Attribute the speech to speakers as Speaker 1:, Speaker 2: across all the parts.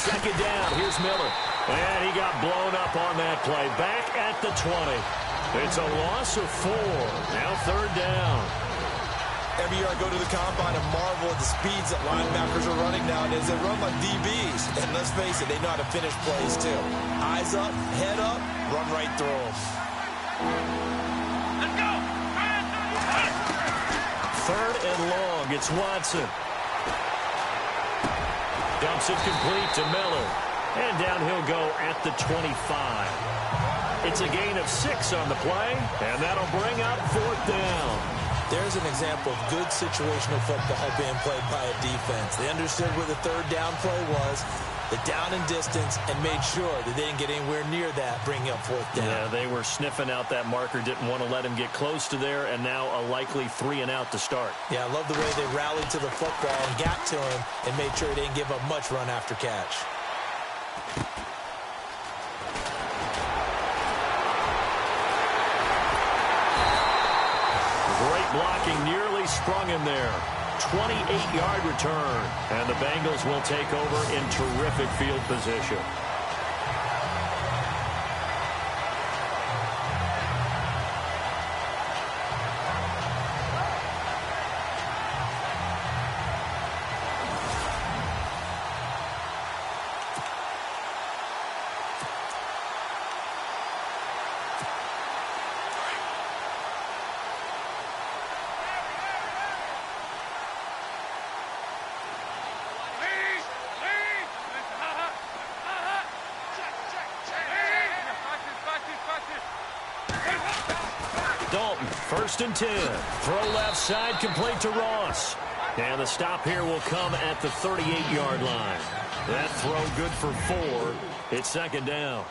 Speaker 1: second down. Here's Miller. And he got blown up on that play. Back at the 20. It's a loss of 4. Now third down.
Speaker 2: Every year I go to the combine and marvel at the speeds that linebackers are running nowadays. They run like DBs. And let's face it, they know how to finish plays too. Eyes up, head up, run right through them.
Speaker 3: Let's go!
Speaker 1: Third and long. It's Watson. Dumps it complete to Miller. And down he'll go at the 25. It's a gain of 6 on the play. And that'll bring up fourth down.
Speaker 2: There's an example of good situational football being played by a defense. They understood where the third down play was, the down and distance, and made sure that they didn't get anywhere near that, bringing up fourth down.
Speaker 1: Yeah, they were sniffing out that marker, didn't want to let him get close to there, and now a likely 3 and out to start.
Speaker 2: Yeah, I love the way they rallied to the football and got to him and made sure they didn't give up much run after catch.
Speaker 1: Great blocking, nearly sprung him there. 28-yard return, and the Bengals will take over in terrific field position. Dalton, 1st and 10. Throw left side, complete to Ross. And the stop here will come at the 38-yard line. That throw good for 4. It's second down.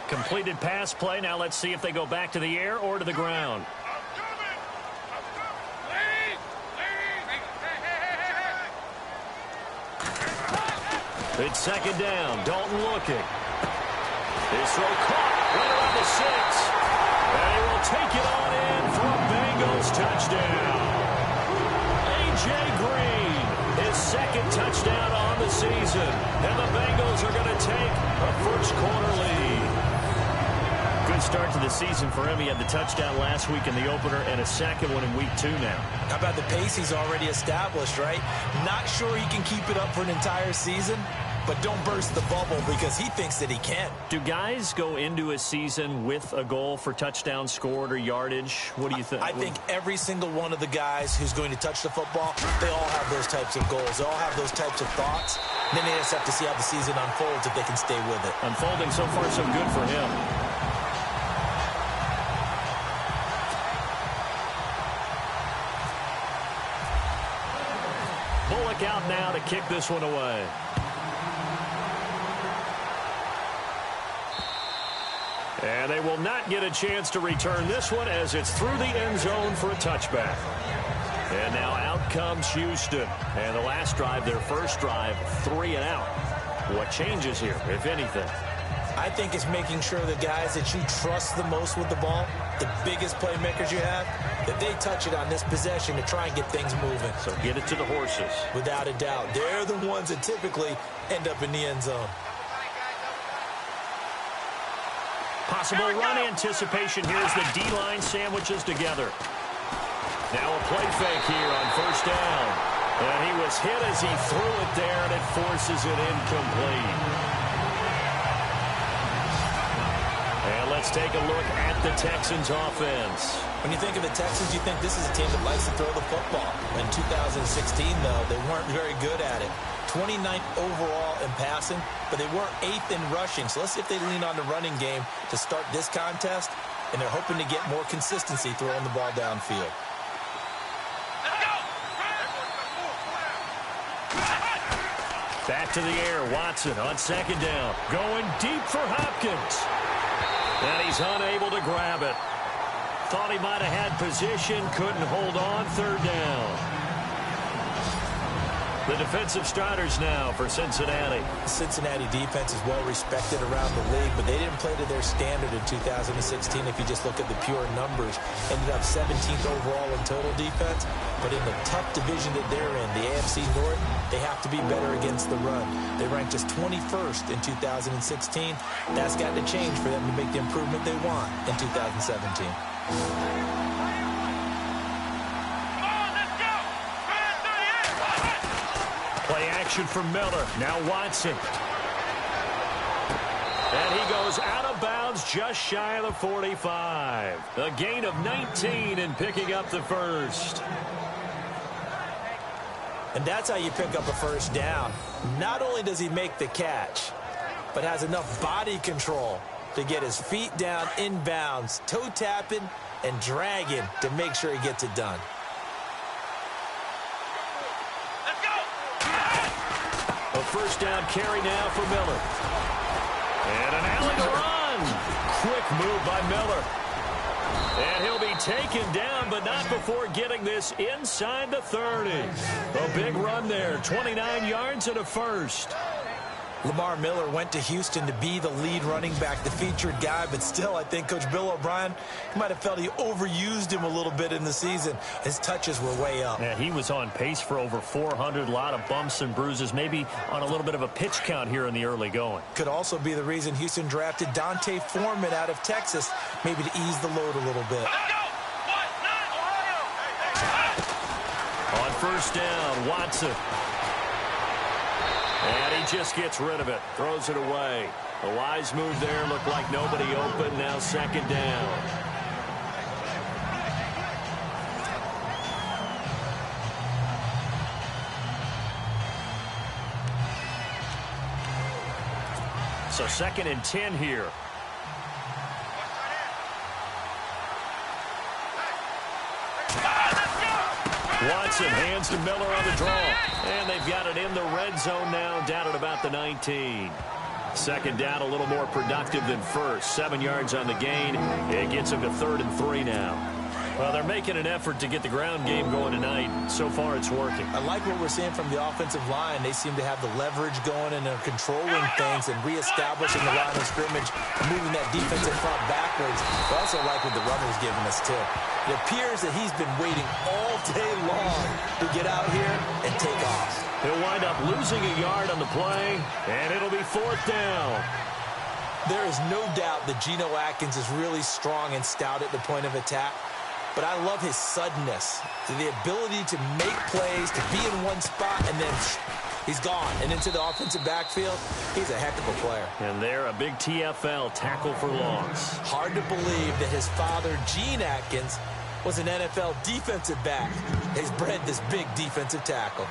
Speaker 1: Completed pass play. Now let's see if they go back to the air or to the ground. It's second down. Dalton looking. His throw caught right around the 6. And he will take it on in for a Bengals touchdown. A.J. Green, his second touchdown on the season. And the Bengals are going to take a first quarter lead. Good start to the season for him. He had the touchdown last week in the opener and a second one in week 2 now.
Speaker 2: How about the pace he's already established, right? Not sure he can keep it up for an entire season, but don't burst the bubble because he thinks that he can.
Speaker 1: Do guys go into a season with a goal for touchdowns scored or yardage? What do you think?
Speaker 2: I think every single one of the guys who's going to touch the football, they all have those types of goals. They all have those types of thoughts. Then they just have to see how the season unfolds if they can stay with it.
Speaker 1: Unfolding so far so good for him. Bullock out now to kick this one away. And they will not get a chance to return this one as it's through the end zone for a touchback. And now out comes Houston. And the last drive, their first drive, 3 and out. What changes here, if anything?
Speaker 2: I think it's making sure the guys that you trust the most with the ball, the biggest playmakers you have, that they touch it on this possession to try and get things moving.
Speaker 1: So get it to the horses.
Speaker 2: Without a doubt. They're the ones that typically end up in the end zone.
Speaker 1: Possible run anticipation here as the D-line sandwiches together. Now a play fake here on first down. And he was hit as he threw it there, and it forces it incomplete. And let's take a look at the Texans offense.
Speaker 2: When you think of the Texans, you think this is a team that likes to throw the football. In 2016, though, they weren't very good at it. 29th overall in passing, but they weren't 8th in rushing. So let's see if they lean on the running game to start this contest, and they're hoping to get more consistency throwing the ball downfield.
Speaker 1: Back to the air, Watson on second down. Going deep for Hopkins. And he's unable to grab it. Thought he might have had position, couldn't hold on, third down. The defensive starters now for Cincinnati.
Speaker 2: The Cincinnati defense is well respected around the league, but they didn't play to their standard in 2016 if you just look at the pure numbers. Ended up 17th overall in total defense, but in the tough division that they're in, the AFC North, they have to be better against the run. They ranked just 21st in 2016. That's got to change for them to make the improvement they want in 2017.
Speaker 1: Play action for Miller. Now Watson. And he goes out of bounds just shy of the 45. A gain of 19 in picking up the first.
Speaker 2: And that's how you pick up a first down. Not only does he make the catch, but has enough body control to get his feet down inbounds, toe tapping and dragging to make sure he gets it done.
Speaker 1: A first down carry now for Miller. And an alley to run. Quick move by Miller. And he'll be taken down, but not before getting this inside the 30. A big run there, 29 yards and a first.
Speaker 2: Lamar Miller went to Houston to be the lead running back, the featured guy, but still I think Coach Bill O'Brien might have felt he overused him a little bit in the season. His touches were way up.
Speaker 1: Yeah, he was on pace for over 400, a lot of bumps and bruises, maybe on a little bit of a pitch count here in the early going.
Speaker 2: Could also be the reason Houston drafted Dante Foreman out of Texas, maybe to ease the load a little bit.
Speaker 1: On first down, Watson. And he just gets rid of it, throws it away. A wise move there, looked like nobody open, now second down. So 2nd and 10 here. Watson hands to Miller on the draw. And they've got it in the red zone now, down at about the 19. Second down, a little more productive than first. 7 yards on the gain. It gets them to 3rd and 3 now. Well, they're making an effort to get the ground game going tonight. So far, it's working.
Speaker 2: I like what we're seeing from the offensive line. They seem to have the leverage going, and they're controlling things and reestablishing the line of scrimmage, moving that defensive front backwards. I also like what the runner's giving us, too. It appears that he's been waiting all day long to get out here and take off.
Speaker 1: He'll wind up losing a yard on the play, and it'll be 4th down.
Speaker 2: There is no doubt that Geno Atkins is really strong and stout at the point of attack. But I love his suddenness, the ability to make plays, to be in one spot, and then he's gone. And into the offensive backfield, he's a heck of a player.
Speaker 1: And they're a big TFL, tackle for loss.
Speaker 2: Hard to believe that his father, Gene Atkins, was an NFL defensive back. He's bred this big defensive tackle.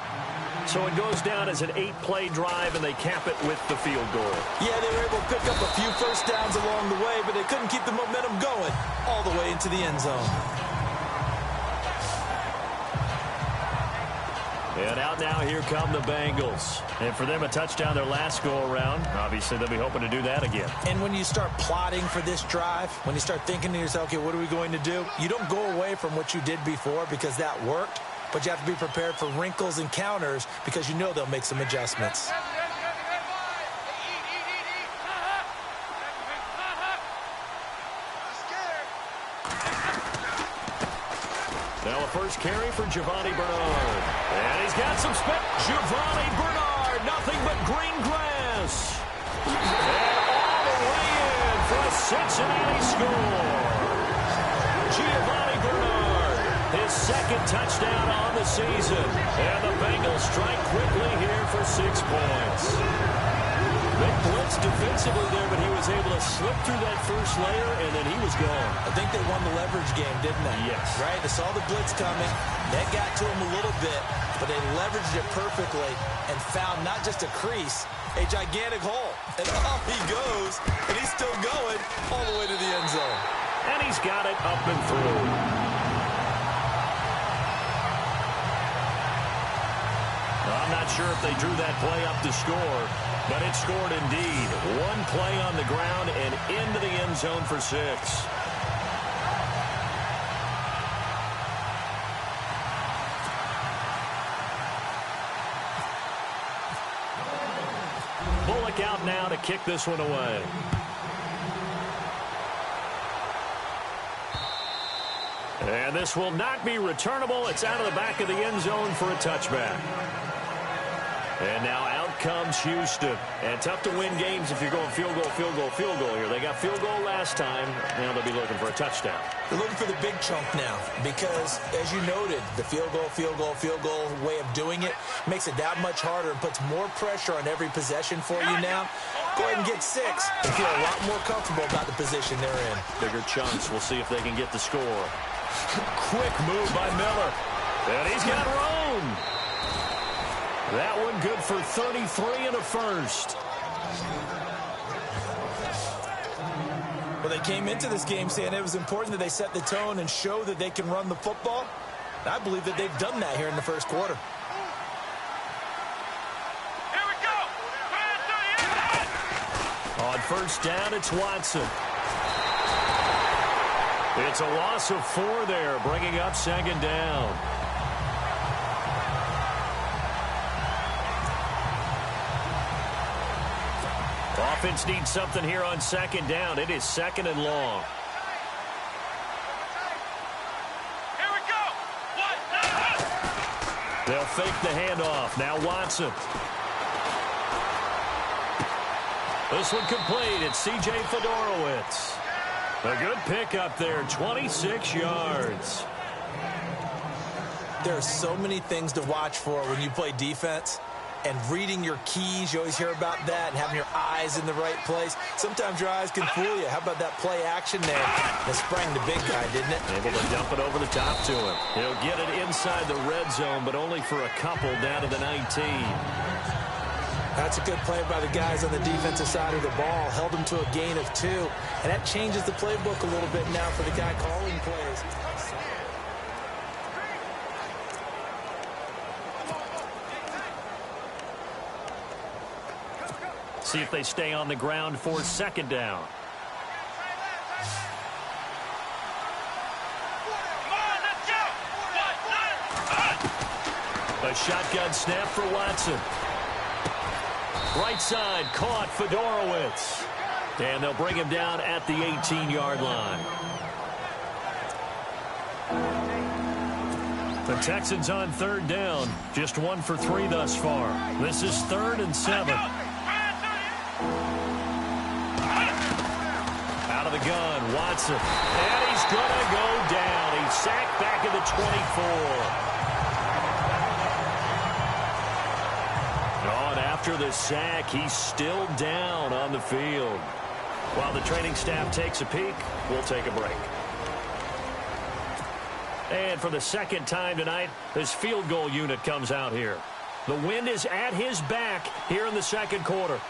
Speaker 1: So it goes down as an 8-play drive, and they cap it with the field goal.
Speaker 2: Yeah, they were able to pick up a few first downs along the way, but they couldn't keep the momentum going all the way into the end zone.
Speaker 1: And out now, here come the Bengals. And for them, a touchdown their last go-around. Obviously, they'll be hoping to do that again.
Speaker 2: And when you start plotting for this drive, when you start thinking to yourself, okay, what are we going to do? You don't go away from what you did before because that worked, but you have to be prepared for wrinkles and counters because you know they'll make some adjustments.
Speaker 1: Now a first carry for Giovanni Bernard. And he's got some spin. Giovanni Bernard, nothing but green grass. And all the way in for a Cincinnati score. Giovanni Bernard, his 2nd touchdown on the season. And the Bengals strike quickly here for 6 points. They blitzed defensively there, but he was able to slip through that first layer, and then he was gone.
Speaker 2: I think they won the leverage game, didn't they?
Speaker 1: Yes.
Speaker 2: Right? They saw the blitz coming. That got to him a little bit, but they leveraged it perfectly and found not just a crease, a gigantic hole. And off he goes, and he's still going all the way to the end zone.
Speaker 1: And he's got it up and through. I'm not sure if they drew that play up to score, but it scored indeed. One play on the ground and into the end zone for 6. look out now to kick this one away. And this will not be returnable. It's out of the back of the end zone for a touchback. And now out comes Houston. And tough to win games if you're going field goal, field goal, field goal here. They got field goal last time. Now they'll be looking for a touchdown.
Speaker 2: They're looking for the big chunk now because, as you noted, the field goal, field goal, field goal way of doing it makes it that much harder and puts more pressure on every possession for you now. Go ahead and get 6 and feel a lot more comfortable about the position they're in.
Speaker 1: Bigger chunks. We'll see if they can get the score. Quick move by Miller. And he's got room. That one good for 33 and a first.
Speaker 2: Well, they came into this game saying it was important that they set the tone and show that they can run the football. I believe that they've done that here in the first quarter.
Speaker 3: Here we go.
Speaker 1: On first down, it's Watson. It's a loss of 4 there, bringing up second down. Offense needs something here on second down. It is second and long.
Speaker 3: Here we go.
Speaker 1: They'll fake the handoff. Now Watson. This one complete. It's C.J. Fedorowicz. A good pickup there, 26 yards.
Speaker 2: There are so many things to watch for when you play defense. And reading your keys, you always hear about that, and having your eyes in the right place. Sometimes your eyes can fool you. How about that play action there? That sprang the big guy, didn't it?
Speaker 1: Able to dump it over the top to him. He'll get it inside the red zone, but only for a couple down to the 19.
Speaker 2: That's a good play by the guys on the defensive side of the ball. Held him to a gain of 2. And that changes the playbook a little bit now for the guy calling plays.
Speaker 1: See if they stay on the ground for second down. A shotgun snap for Watson. Right side, caught Fedorowicz. And they'll bring him down at the 18-yard line. The Texans on third down. Just 1 for 3 thus far. This is 3rd and 7. Out of the gun, Watson. And he's going to go down. He's sacked back at the 24. Oh, and after the sack, he's still down on the field. While the training staff takes a peek, we'll take a break. And for the second time tonight, this field goal unit comes out here. The wind is at his back here in the second quarter.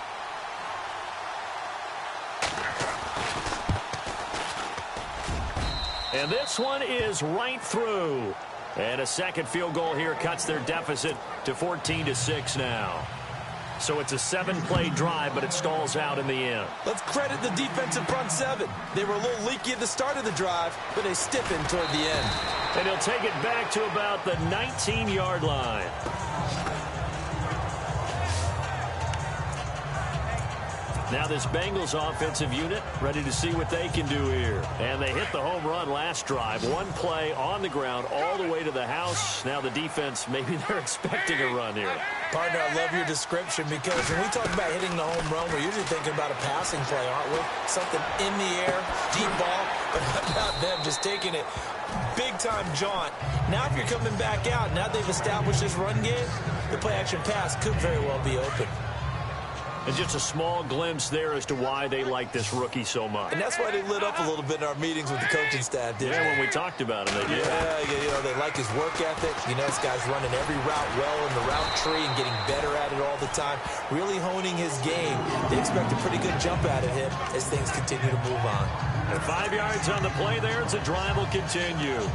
Speaker 1: And this one is right through. And a second field goal here cuts their deficit to 14-6 now. So it's a 7-play drive, but it stalls out in the end.
Speaker 2: Let's credit the defensive front 7. They were a little leaky at the start of the drive, but they stiffened toward the end.
Speaker 1: And he'll take it back to about the 19-yard line. Now this Bengals offensive unit ready to see what they can do here. And they hit the home run last drive. 1 play on the ground all the way to the house. Now the defense, maybe they're expecting a run here.
Speaker 2: Partner, I love your description because when we talk about hitting the home run, we're usually thinking about a passing play, aren't we? Something in the air, deep ball, but how about them just taking it big-time jaunt. Now if you're coming back out, now they've established this run game, the play-action pass could very well be open.
Speaker 1: And just a small glimpse there as to why they like this rookie so much.
Speaker 2: And that's why they lit up a little bit in our meetings with the coaching staff, didn't they?
Speaker 1: Yeah, when we talked about him, they did.
Speaker 2: Yeah, you know, they like his work ethic. You know, this guy's running every route well in the route tree and getting better at it all the time, really honing his game. They expect a pretty good jump out of him as things continue to move on.
Speaker 1: And 5 yards on the play there as the drive will continue.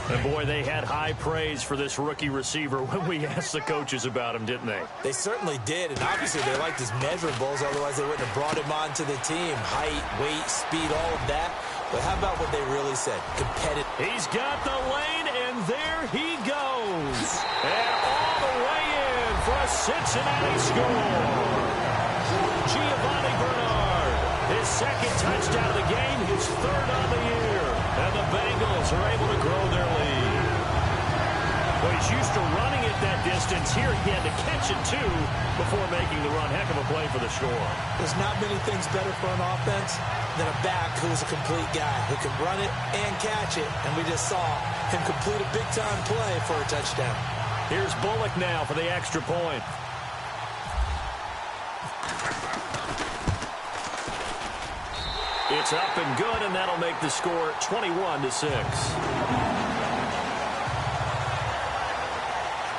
Speaker 1: And boy, they had high praise for this rookie receiver when we asked the coaches about him, didn't they?
Speaker 2: They certainly did, and obviously they liked his measurables, otherwise they wouldn't have brought him onto the team. Height, weight, speed, all of that. But how about what they really said? Competitive.
Speaker 1: He's got the lane, and there he goes. And all the way in for a Cincinnati score. Giovanni Bernard, his second touchdown of the game, his third on the year. And the Bengals are able to grow their lead. Well, he's used to running it that distance. Here he had to catch it, too, before making the run. Heck of a play for the score.
Speaker 2: There's not many things better for an offense than a back who's a complete guy who can run it and catch it. And we just saw him complete a big-time play for a touchdown.
Speaker 1: Here's Bullock now for the extra point. It's up and good, and that'll make the score 21-6.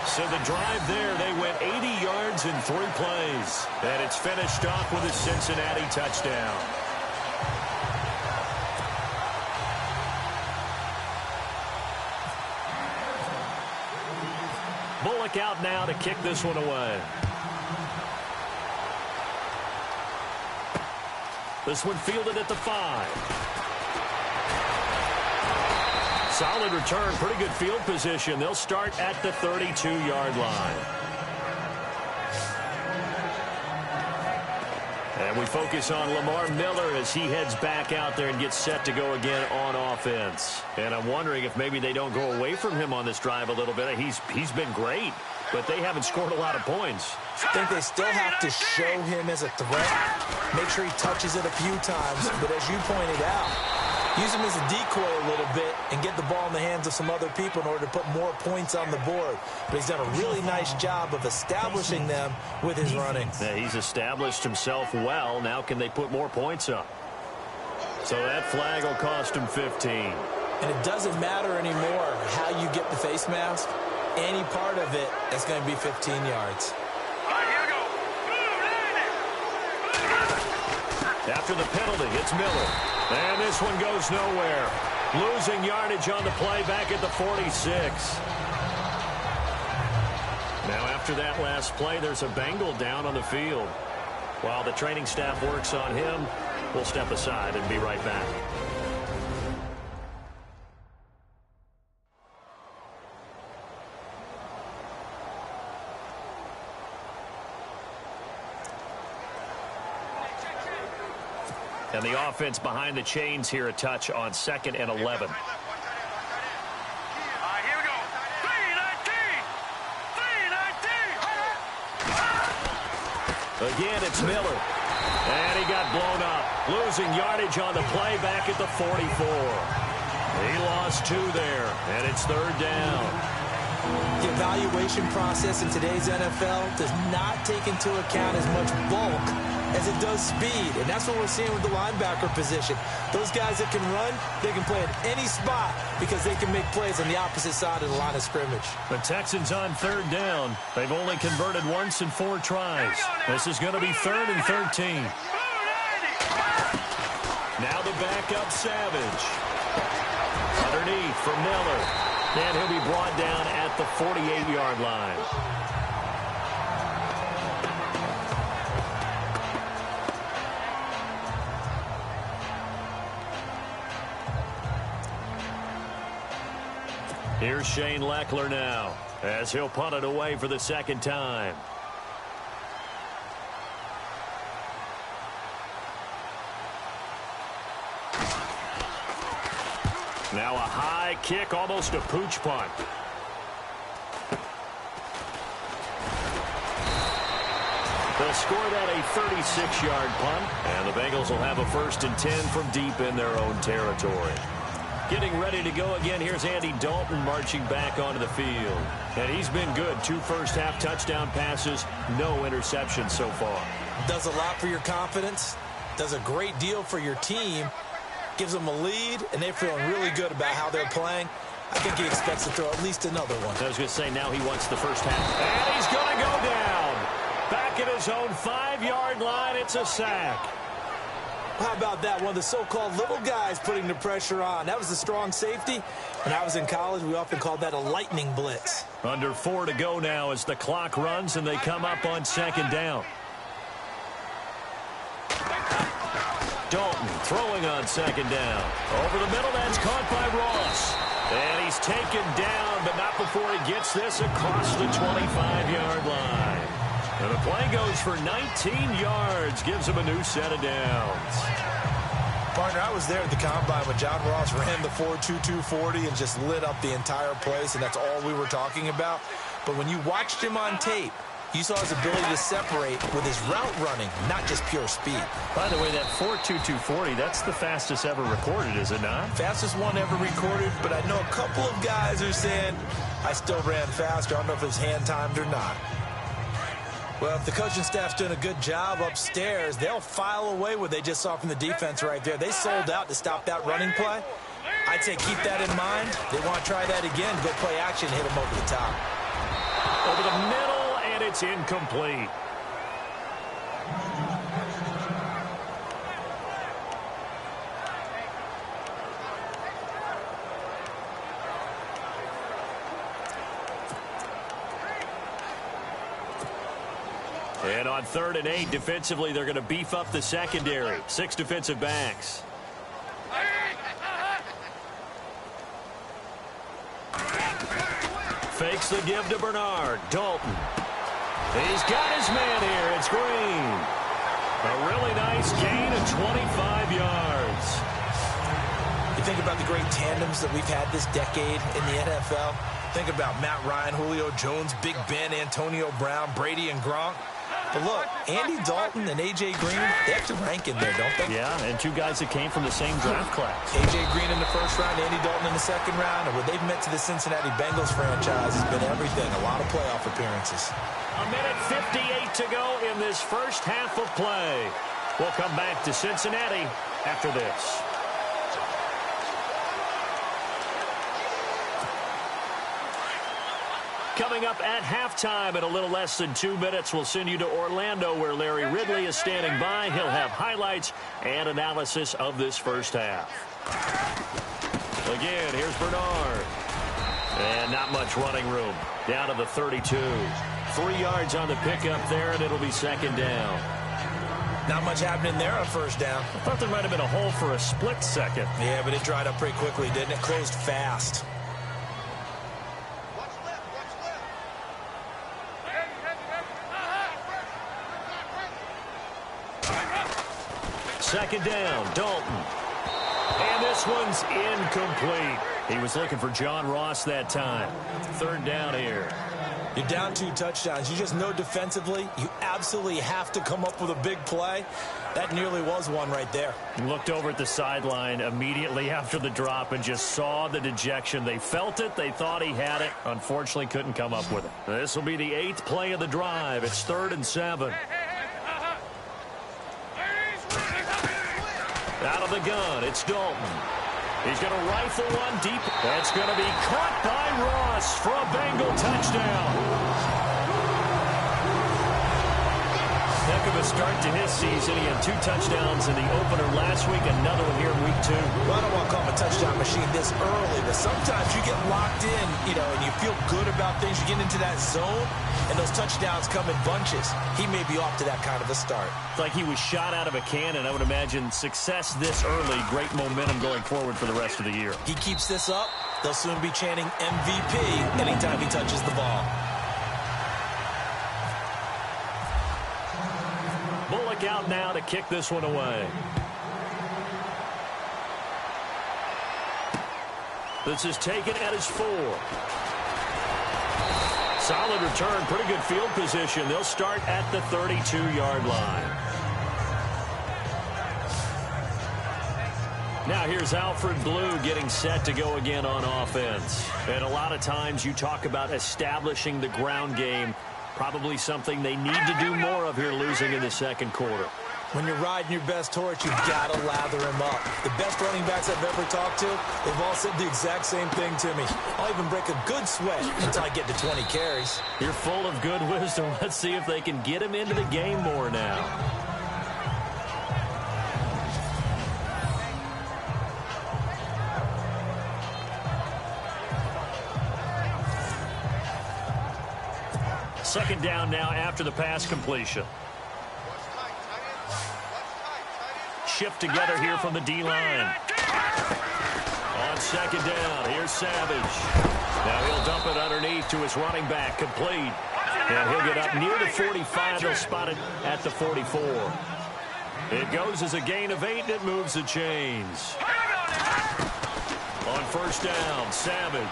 Speaker 1: So the drive there, they went 80 yards in 3 plays. And it's finished off with a Cincinnati touchdown. Bullock out now to kick this one away. This one fielded at the 5. Solid return, pretty good field position. They'll start at the 32-yard line. And we focus on Lamar Miller as he heads back out there and gets set to go again on offense. And I'm wondering if maybe they don't go away from him on this drive a little bit. He's been great, but they haven't scored a lot of points.
Speaker 2: I think they still have to show him as a threat. Make sure he touches it a few times. But as you pointed out, use him as a decoy a little bit and get the ball in the hands of some other people in order to put more points on the board. But he's done a really nice job of establishing them with his running.
Speaker 1: Yeah, he's established himself well. Now can they put more points up? So that flag will cost him 15.
Speaker 2: And it doesn't matter anymore how you get the face mask. Any part of it is going to be 15 yards.
Speaker 1: After the penalty, it's Miller. And this one goes nowhere. Losing yardage on the play back at the 46. Now after that last play, there's a Bengal down on the field. While the training staff works on him, we'll step aside and be right back. And the offense behind the chains here, a touch on 2nd and 11.
Speaker 3: Here we go. 3-19. 3-19.
Speaker 1: Again, it's Miller. And he got blown up. Losing yardage on the play back at the 44. He lost 2 there, and it's 3rd down.
Speaker 2: The evaluation process in today's NFL does not take into account as much bulk as it does speed, and that's what we're seeing with the linebacker position. Those guys that can run, they can play at any spot because they can make plays on the opposite side of the line of scrimmage.
Speaker 1: The Texans on 3rd down. They've only converted once in 4 tries. This is going to be 3rd and 13. Now the backup Savage. Underneath for Miller. And he'll be brought down at the 48-yard line. Here's Shane Leckler now as he'll punt it away for the 2nd time. Now a high kick, almost a pooch punt. They'll score that a 36-yard punt, and the Bengals will have a 1st and 10 from deep in their own territory. Getting ready to go again, here's Andy Dalton marching back onto the field. And he's been good. 2 first-half touchdown passes, no interceptions so far.
Speaker 2: Does a lot for your confidence, does a great deal for your team, gives them a lead, and they're feeling really good about how they're playing. I think he expects to throw at least another one.
Speaker 1: I was going to say, now he wants the first half. And he's going to go down. Back at his own 5-yard line, it's a sack.
Speaker 2: How about that? One of the so-called little guys putting the pressure on. That was the strong safety. When I was in college, we often called that a lightning blitz.
Speaker 1: Under 4 to go now as the clock runs and they come up on 2nd down. Dalton throwing on 2nd down. Over the middle, that's caught by Ross. And he's taken down, but not before he gets this across the 25-yard line. And the play goes for 19 yards, gives him a new set of downs.
Speaker 2: Partner, I was there at the Combine when John Ross ran the 4.22 40 and just lit up the entire place, and that's all we were talking about. But when you watched him on tape, you saw his ability to separate with his route running, not just pure speed.
Speaker 1: By the way, that 4.22 40, that's the fastest ever recorded, is it not?
Speaker 2: Fastest one ever recorded, but I know a couple of guys are saying, I still ran faster. I don't know if it's hand-timed or not. Well, if the coaching staff's doing a good job upstairs, they'll file away what they just saw from the defense right there. They sold out to stop that running play. I'd say keep that in mind. They want to try that again, go play action, hit them over the top.
Speaker 1: Over the middle, and it's incomplete. And on 3rd and 8, defensively, they're going to beef up the secondary. 6 defensive backs. Fakes the give to Bernard. Dalton. He's got his man here. It's Green. A really nice gain of 25 yards.
Speaker 2: You think about the great tandems that we've had this decade in the NFL. Think about Matt Ryan, Julio Jones, Big Ben, Antonio Brown, Brady, and Gronk. But look, Andy Dalton and A.J. Green, they have to rank in there, don't they?
Speaker 1: Yeah, and 2 guys that came from the same draft class.
Speaker 2: A.J. Green in the 1st round, Andy Dalton in the 2nd round. And what they've meant to the Cincinnati Bengals franchise has been everything. A lot of playoff appearances.
Speaker 1: A minute 58 to go in this first half of play. We'll come back to Cincinnati after this. Coming up at halftime in a little less than 2 minutes, we'll send you to Orlando where Larry Ridley is standing by. He'll have highlights and analysis of this first half. Again, here's Bernard. And not much running room. Down to the 32. 3 yards on the pickup there, and it'll be 2nd down.
Speaker 2: Not much happening there on 1st down.
Speaker 1: I thought there might have been a hole for a split second.
Speaker 2: Yeah, but it dried up pretty quickly, didn't it? Closed fast.
Speaker 1: Second down, Dalton. And this one's incomplete. He was looking for John Ross that time. 3rd down here.
Speaker 2: You're down 2 touchdowns. You just know defensively you absolutely have to come up with a big play. That nearly was one right there.
Speaker 1: Looked over at the sideline immediately after the drop and just saw the dejection. They felt it. They thought he had it. Unfortunately, couldn't come up with it. This will be the 8th play of the drive. It's 3rd and 7. Out of the gun, it's Dalton. He's going to rifle one deep. That's going to be caught by Ross for a Bengal touchdown. Heck of a start to his season. He had 2 touchdowns in the opener last week, another one here in week 2.
Speaker 2: Well, I don't want to call him a touchdown machine this early, but sometimes you get locked in, and you feel good about things. You get into that zone, and those touchdowns come in bunches. He may be off to that kind of a start.
Speaker 1: It's like he was shot out of a cannon. I would imagine success this early, great momentum going forward for the rest of the year.
Speaker 2: He keeps this up, they'll soon be chanting MVP anytime he touches the ball.
Speaker 1: Bullock out now to kick this one away. This is taken at his 4. Solid return, pretty good field position. They'll start at the 32-yard line. Now here's Alfred Blue getting set to go again on offense. And a lot of times you talk about establishing the ground game. Probably something they need to do more of here losing in the 2nd quarter.
Speaker 2: When you're riding your best torch, you've got to lather him up. The best running backs I've ever talked to, they've all said the exact same thing to me. I'll even break a good sweat until I get to 20 carries.
Speaker 1: You're full of good wisdom. Let's see if they can get him into the game more now. Second down now after the pass completion. Shift together here from the D-line. On 2nd down, here's Savage. Now he'll dump it underneath to his running back, complete. And he'll get up near the 45. They'll spot it at the 44. It goes as a gain of 8, and it moves the chains. On first down, Savage.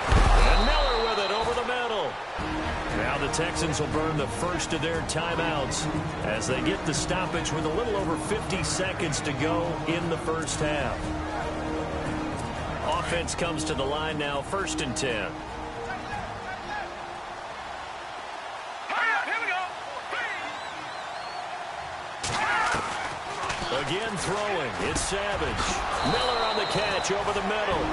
Speaker 1: And Miller with it over the middle. Now the Texans will burn the first of their timeouts as they get the stoppage with a little over 50 seconds to go in the first half. Offense comes to the line now, 1st and 10. Again throwing. It's Savage. Miller on the catch over the middle.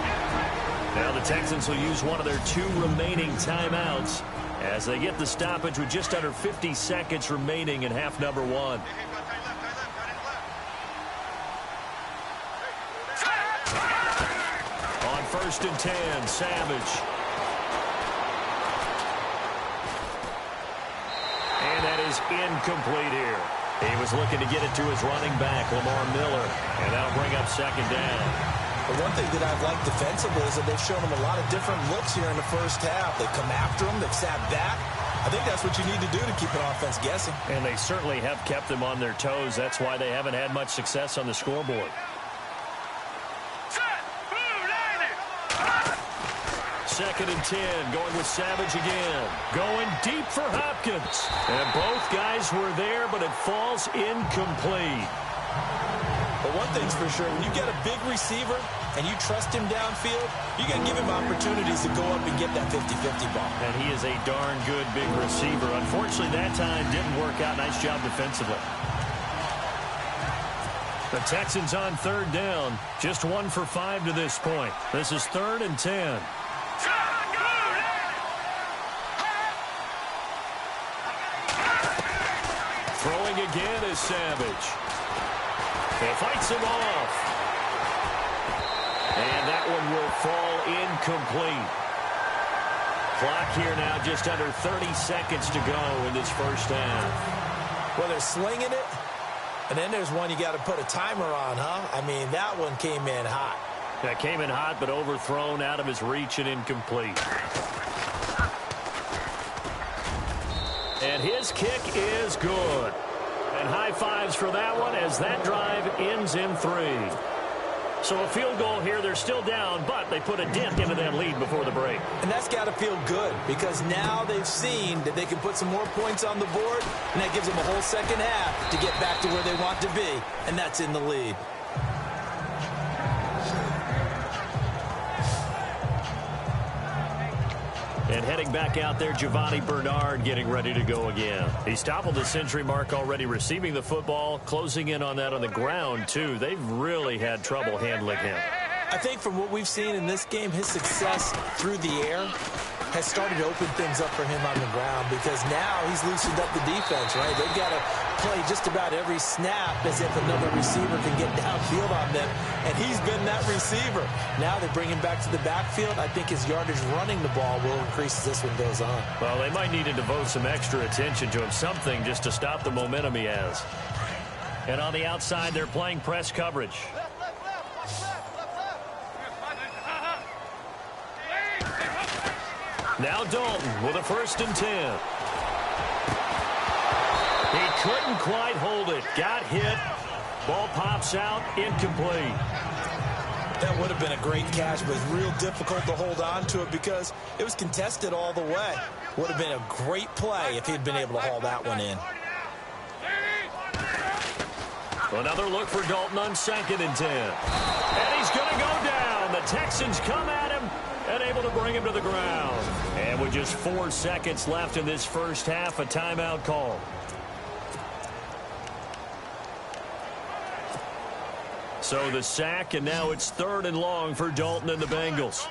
Speaker 1: Now the Texans will use one of their 2 remaining timeouts as they get the stoppage with just under 50 seconds remaining in half number 1. On 1st and 10, Savage. And that is incomplete here. He was looking to get it to his running back, Lamar Miller, and that'll bring up 2nd down.
Speaker 2: But one thing that I've liked defensively is that they've shown him a lot of different looks here in the first half. They come after him. They've sat back. I think that's what you need to do to keep an offense guessing.
Speaker 1: And they certainly have kept them on their toes. That's why they haven't had much success on the scoreboard. 2nd and 10, going with Savage again. Going deep for Hopkins. And both guys were there, but it falls incomplete.
Speaker 2: But one thing's for sure, when you get a big receiver and you trust him downfield, you got to give him opportunities to go up and get that 50-50 ball.
Speaker 1: And he is a darn good big receiver. Unfortunately, that time didn't work out. Nice job defensively. The Texans on 3rd down. Just 1 for 5 to this point. This is 3rd and 10. Throwing again is Savage. He fights him off. And that one will fall incomplete. Clock here now just under 30 seconds to go in this first half.
Speaker 2: Well, they're slinging it, and then there's one you got to put a timer on, huh? I mean, that one came in hot.
Speaker 1: That came in hot, but overthrown out of his reach and incomplete. And his kick is good. And high fives for that one as that drive ends in 3. So a field goal here. They're still down, but they put a dent into that lead before the break.
Speaker 2: And that's got to feel good because now they've seen that they can put some more points on the board, and that gives them a whole second half to get back to where they want to be, and that's in the lead.
Speaker 1: And heading back out there, Giovanni Bernard getting ready to go again. He's toppled the century mark already, receiving the football, closing in on that on the ground, too. They've really had trouble handling him.
Speaker 2: I think from what we've seen in this game, his success through the air has started to open things up for him on the ground because now he's loosened up the defense, right? They've got to play just about every snap as if another receiver can get downfield on them, and he's been that receiver. Now they bring him back to the backfield. I think his yardage running the ball will increase as this one goes on.
Speaker 1: Well, they might need to devote some extra attention to him, something just to stop the momentum he has. And on the outside, they're playing press coverage. Now Dalton with a 1st and 10. He couldn't quite hold it. Got hit. Ball pops out. Incomplete.
Speaker 2: That would have been a great catch, but it's real difficult to hold on to it because it was contested all the way. Would have been a great play if he'd been able to haul that one in.
Speaker 1: Another look for Dalton on 2nd and 10. And he's going to go down. The Texans come at him and able to bring him to the ground. And with just 4 seconds left in this first half, a timeout call. So the sack, and now it's 3rd and long for Dalton and the Bengals.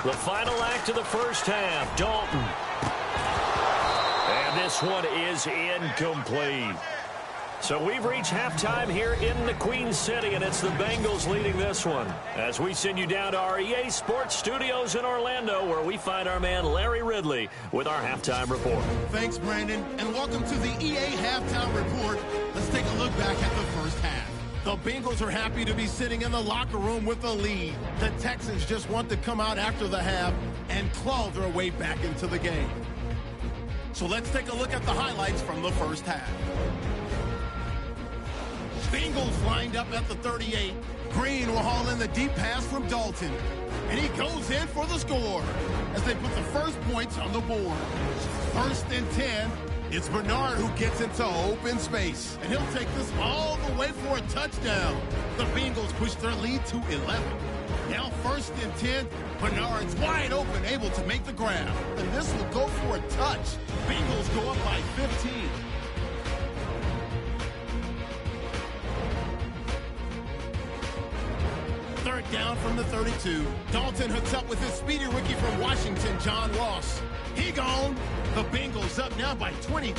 Speaker 1: The final act of the first half, Dalton. And this one is incomplete. So we've reached halftime here in the Queen City, and it's the Bengals leading this one. As we send you down to our EA Sports Studios in Orlando, where we find our man Larry Ridley with our halftime report.
Speaker 4: Thanks, Brandon, and welcome to the EA Halftime Report. Let's take a look back at the first half. The Bengals are happy to be sitting in the locker room with a lead. The Texans just want to come out after the half and claw their way back into the game. So let's take a look at the highlights from the first half. Bengals lined up at the 38. Green will haul in the deep pass from Dalton. And he goes in for the score as they put the first points on the board. 1st and 10. It's Bernard who gets into open space. And he'll take this all the way for a touchdown. The Bengals push their lead to 11. Now 1st and 10. Bernard's wide open, able to make the grab. And this will go for a touch. Bengals go up by 15. Third down from the 32. Dalton hooks up with his speedy rookie from Washington, John Ross. He gone. The Bengals up now by 22.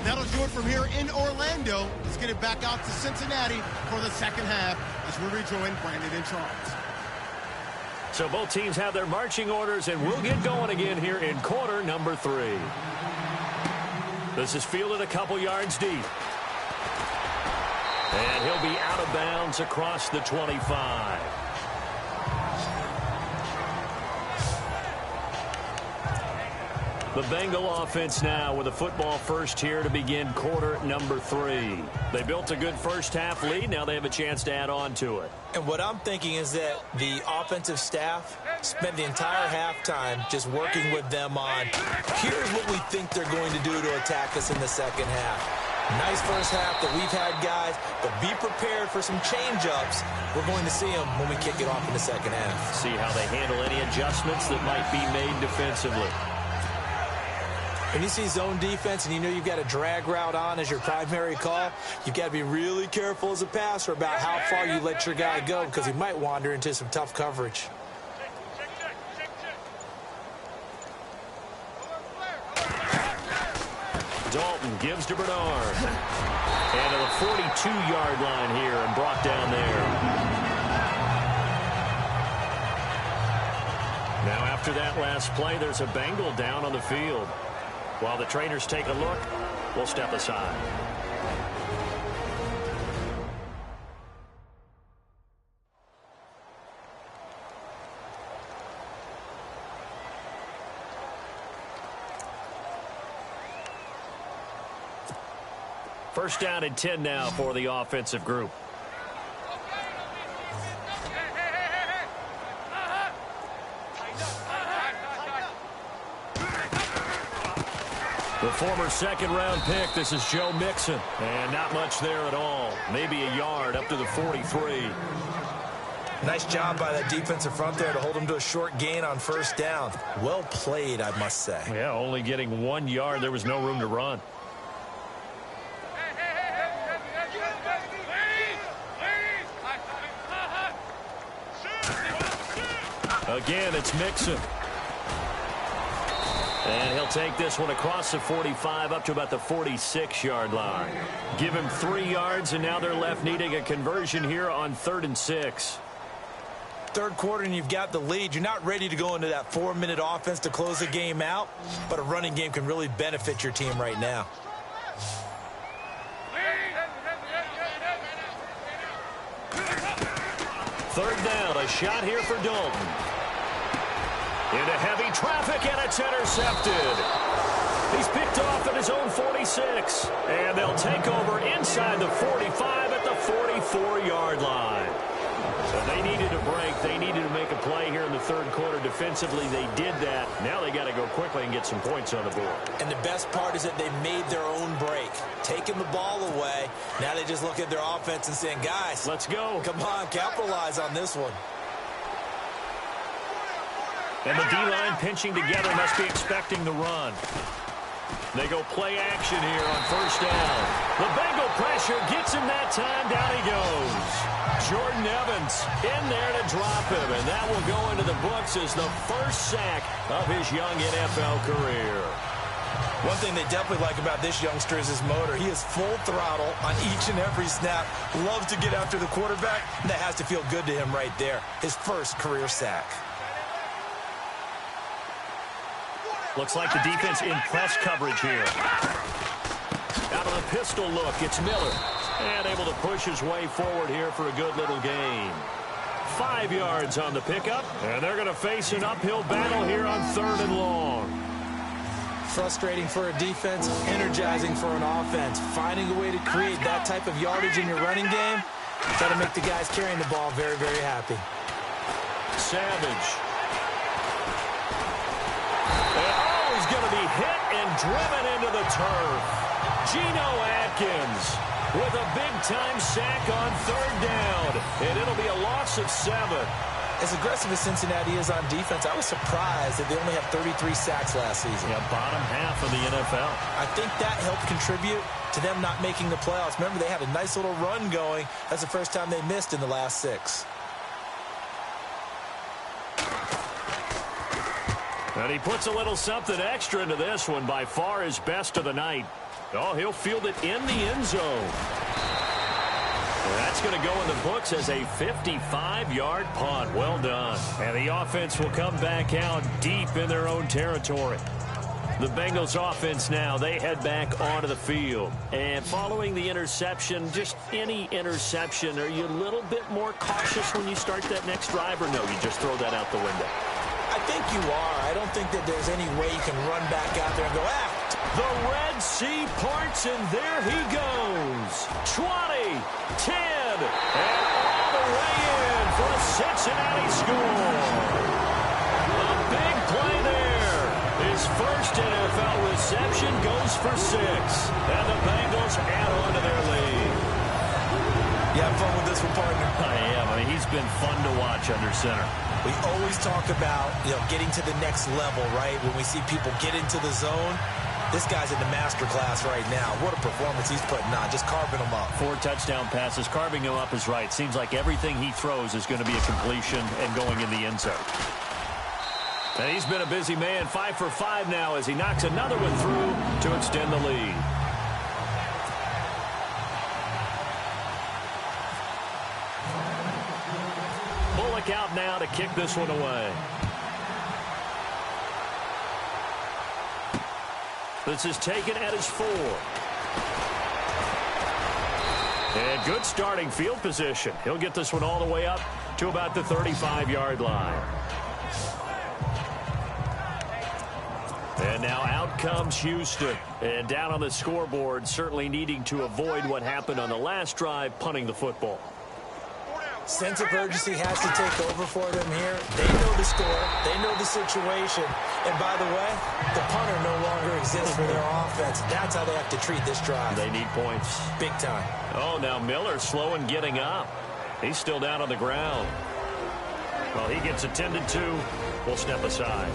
Speaker 4: That'll do it from here in Orlando. Let's get it back out to Cincinnati for the second half as we rejoin Brandon and Charles.
Speaker 1: So both teams have their marching orders, and we'll get going again here in quarter number 3. This is fielded a couple yards deep. And he'll be out of bounds across the 25. The Bengal offense now with a football first here to begin quarter number 3. They built a good first half lead. Now they have a chance to add on to it.
Speaker 2: And what I'm thinking is that the offensive staff spent the entire halftime just working with them on, here's what we think they're going to do to attack us in the second half. Nice first half that we've had, guys, but be prepared for some change-ups. We're going to see them when we kick it off in the second half.
Speaker 1: See how they handle any adjustments that might be made defensively.
Speaker 2: When you see zone defense and you know you've got a drag route on as your primary call, you've got to be really careful as a passer about how far you let your guy go because he might wander into some tough coverage.
Speaker 1: Dalton gives to Bernard. And to the 42-yard line here and brought down there. Now after that last play, there's a Bengal down on the field. While the trainers take a look, we'll step aside. First down and 10 now for the offensive group. The former second-round pick, this is Joe Mixon. And not much there at all. Maybe a yard up to the 43.
Speaker 2: Nice job by that defensive front there to hold him to a short gain on first down. Well played, I must say.
Speaker 1: Yeah, only getting 1 yard. There was no room to run. Again, it's Mixon. And he'll take this one across the 45 up to about the 46-yard line. Give him 3 yards, and now they're left needing a conversion here on 3rd and 6.
Speaker 2: Third quarter, and you've got the lead. You're not ready to go into that 4-minute offense to close the game out, but a running game can really benefit your team right now.
Speaker 1: Third down, a shot here for Dalton. Into heavy traffic, and it's intercepted. He's picked off at his own 46. And they'll take over inside the 45 at the 44-yard line. So they needed a break. They needed to make a play here in the third quarter. Defensively, they did that. Now they got to go quickly and get some points on the board.
Speaker 2: And the best part is that they made their own break. Taking the ball away. Now they just look at their offense and saying, guys,
Speaker 1: let's go.
Speaker 2: Come on, capitalize on this one.
Speaker 1: And the D-line pinching together, must be expecting the run. They go play action here on first down. The Bengal pressure gets him that time. Down he goes. Jordan Evans in there to drop him, and that will go into the books as the first sack of his young NFL career.
Speaker 2: One thing they definitely like about this youngster is his motor. He is full throttle on each and every snap. Loves to get after the quarterback, and that has to feel good to him right there. His first career sack.
Speaker 1: Looks like the defense in press coverage here. Out of the pistol look, it's Miller. And able to push his way forward here for a good little gain. 5 yards on the pickup, and they're going to face an uphill battle here on 3rd and long.
Speaker 2: Frustrating for a defense, energizing for an offense. Finding a way to create that type of yardage in your running game, got to make the guys carrying the ball very, very happy.
Speaker 1: Savage. And, he's going to be hit and driven into the turf. Geno Atkins with a big-time sack on 3rd down, and it'll be a loss of 7.
Speaker 2: As aggressive as Cincinnati is on defense, I was surprised that they only had 33 sacks last season.
Speaker 1: Yeah, bottom half of the NFL.
Speaker 2: I think that helped contribute to them not making the playoffs. Remember, they had a nice little run going. That's the first time they missed in the last 6.
Speaker 1: And he puts a little something extra into this one, by far his best of the night. Oh, he'll field it in the end zone. That's going to go in the books as a 55-yard punt. Well done. And the offense will come back out deep in their own territory. The Bengals offense now, they head back onto the field. And following the interception, just any interception, are you a little bit more cautious when you start that next drive, or no, you just throw that out the window?
Speaker 2: I think you are. I don't think that there's any way you can run back out there and go,
Speaker 1: The Red Sea parts, and there he goes. 20, 10, and all the way in for a Cincinnati score. A big play there. His first NFL reception goes for 6. And the Bengals add on to their lead.
Speaker 2: You have fun with this one, partner?
Speaker 1: I am. I mean, he's been fun to watch under center.
Speaker 2: We always talk about, getting to the next level, right? When we see people get into the zone, this guy's in the master class right now. What a performance he's putting on, just carving them up. 4
Speaker 1: touchdown passes. Carving him up is right. Seems like everything he throws is going to be a completion and going in the end zone. And he's been a busy man. 5 for 5 now as he knocks another one through to extend the lead. Bullock out now to kick this one away. This is taken at his 4. And good starting field position. He'll get this one all the way up to about the 35-yard line. And now out comes Houston. And down on the scoreboard, certainly needing to avoid what happened on the last drive, punting the football.
Speaker 2: Sense of urgency has to take over for them here. They know the score. They know the situation. And by the way, the punter no longer exists for their offense. That's how they have to treat this drive.
Speaker 1: They need points.
Speaker 2: Big time.
Speaker 1: Oh, now Miller slow in getting up. He's still down on the ground. Well, he gets attended to. We'll step aside.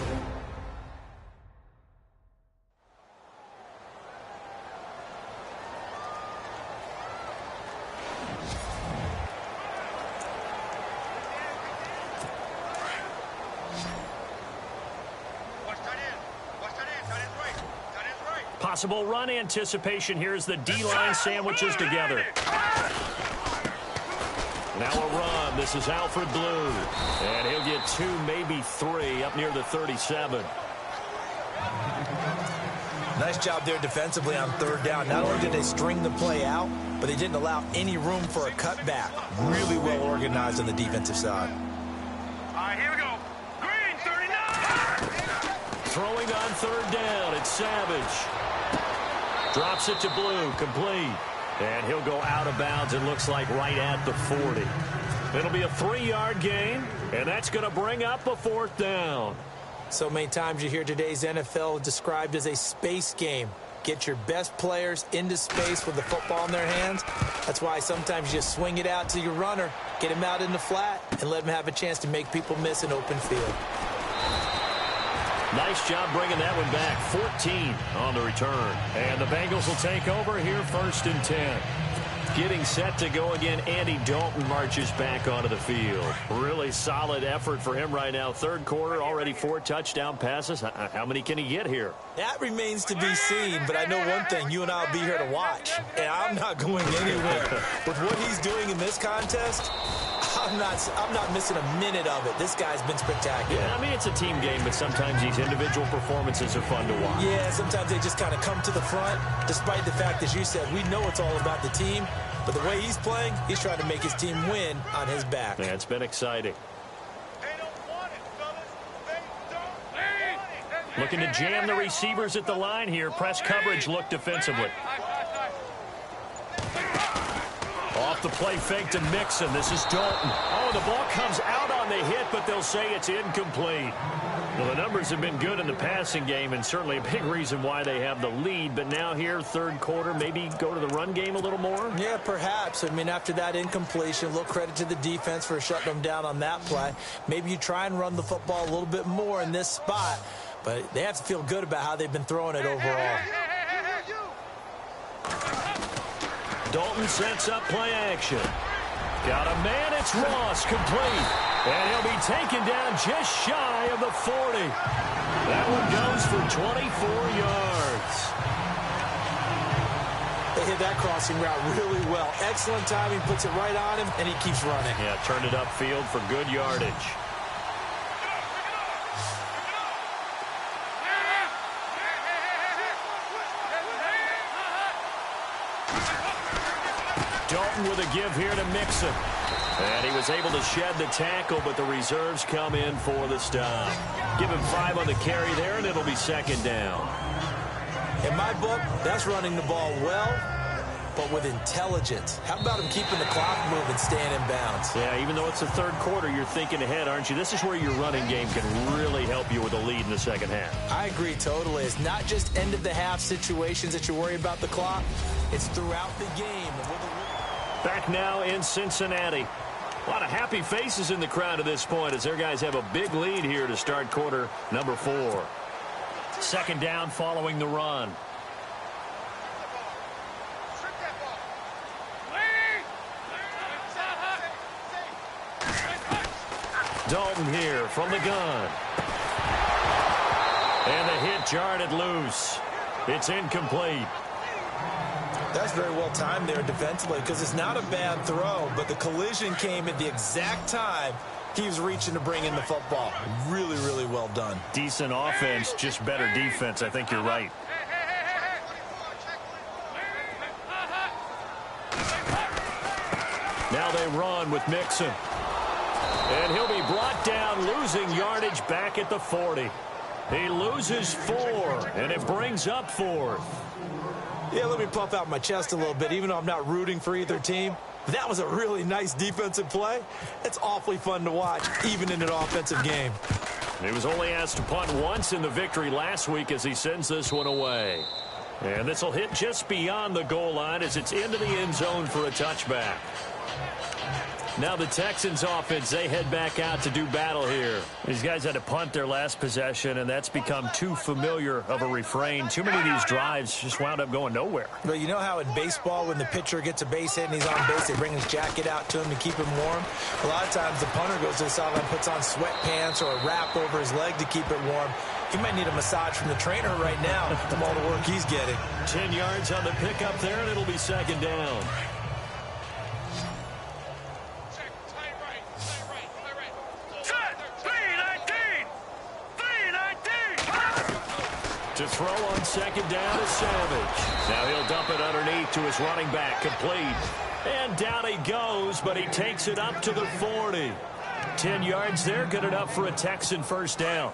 Speaker 1: Possible run anticipation. Here's the D-line sandwiches together. Now a run. This is Alfred Blue. And he'll get 2, maybe 3 up near the 37.
Speaker 2: Nice job there defensively on 3rd down. Not only did they string the play out, but they didn't allow any room for a cutback. Really well organized on the defensive side.
Speaker 3: All right, here we go. Green, 39.
Speaker 1: Throwing on 3rd down. It's Savage. Drops it to Blue, complete. And he'll go out of bounds, it looks like, right at the 40. It'll be a 3-yard gain, and that's going to bring up a 4th down.
Speaker 2: So many times you hear today's NFL described as a space game. Get your best players into space with the football in their hands. That's why sometimes you just swing it out to your runner, get him out in the flat, and let him have a chance to make people miss an open field.
Speaker 1: Nice job bringing that one back. 14 on the return. And the Bengals will take over here, 1st and 10. Getting set to go again. Andy Dalton marches back onto the field. Really solid effort for him right now. 3rd quarter, already 4 touchdown passes. How many can he get here?
Speaker 2: That remains to be seen, but I know one thing. You and I will be here to watch, and I'm not going anywhere. With what he's doing in this contest, I'm not missing a minute of it. This guy's been spectacular.
Speaker 1: Yeah, I mean, it's a team game, but sometimes these individual performances are fun to watch.
Speaker 2: Yeah, sometimes they just kind of come to the front, despite the fact, as you said, we know it's all about the team. But the way he's playing, he's trying to make his team win on his back.
Speaker 1: Yeah, it's been exciting. Looking to jam the receivers at the line here. Press coverage look defensively. Off the play fake to Mixon. This is Dalton. Oh, the ball comes out on the hit, but they'll say it's incomplete. Well, the numbers have been good in the passing game, and certainly a big reason why they have the lead. But now here, third quarter, maybe go to the run game a little more?
Speaker 2: Yeah, perhaps. I mean, after that incompletion, a little credit to the defense for shutting them down on that play. Maybe you try and run the football a little bit more in this spot, but they have to feel good about how they've been throwing it overall.
Speaker 1: Dalton sets up play action. Got a man, it's Ross, complete. And he'll be taken down just shy of the 40. That one goes for 24 yards.
Speaker 2: They hit that crossing route really well. Excellent timing, puts it right on him, and he keeps running.
Speaker 1: Yeah, turned it upfield for good yardage. Dalton with a give here to Mixon. And he was able to shed the tackle, but the reserves come in for the stop. Give him 5 on the carry there, and it'll be second down.
Speaker 2: In my book, that's running the ball well, but with intelligence. How about him keeping the clock moving, staying in bounds?
Speaker 1: Yeah, even though it's the third quarter, you're thinking ahead, aren't you? This is where your running game can really help you with a lead in the second half. I
Speaker 2: agree totally. It's not just end-of-the-half situations that you worry about the clock. It's throughout the game.
Speaker 1: Back now in Cincinnati. A lot of happy faces in the crowd at this point as their guys have a big lead here to start quarter number 4. Second down following the run. Dalton here from the gun. And the hit jarred it loose. It's incomplete.
Speaker 2: That's very well timed there defensively because it's not a bad throw, but the collision came at the exact time he was reaching to bring in the football. Really, really well done.
Speaker 1: Decent offense, just better defense. I think you're right. Now they run with Mixon. And he'll be brought down, losing yardage back at the 40. He loses 4, and it brings up 4th.
Speaker 2: Yeah, let me puff out my chest a little bit, even though I'm not rooting for either team. That was a really nice defensive play. It's awfully fun to watch, even in an offensive game.
Speaker 1: He was only asked to punt once in the victory last week as he sends this one away. And this will hit just beyond the goal line as it's into the end zone for a touchback. Now the Texans offense, they head back out to do battle here. These guys had to punt their last possession, and that's become too familiar of a refrain. Too many of these drives just wound up going nowhere.
Speaker 2: But you know how in baseball when the pitcher gets a base hit and he's on base, they bring his jacket out to him to keep him warm? A lot of times the punter goes to the sideline, puts on sweatpants or a wrap over his leg to keep it warm. He might need a massage from the trainer right now from all the work he's getting.
Speaker 1: 10 yards on the pickup there, and it'll be second down. To throw on second down is Savage. Now he'll dump it underneath to his running back, complete. And down he goes, but he takes it up to the 40. 10 yards there, good enough for a Texan first down.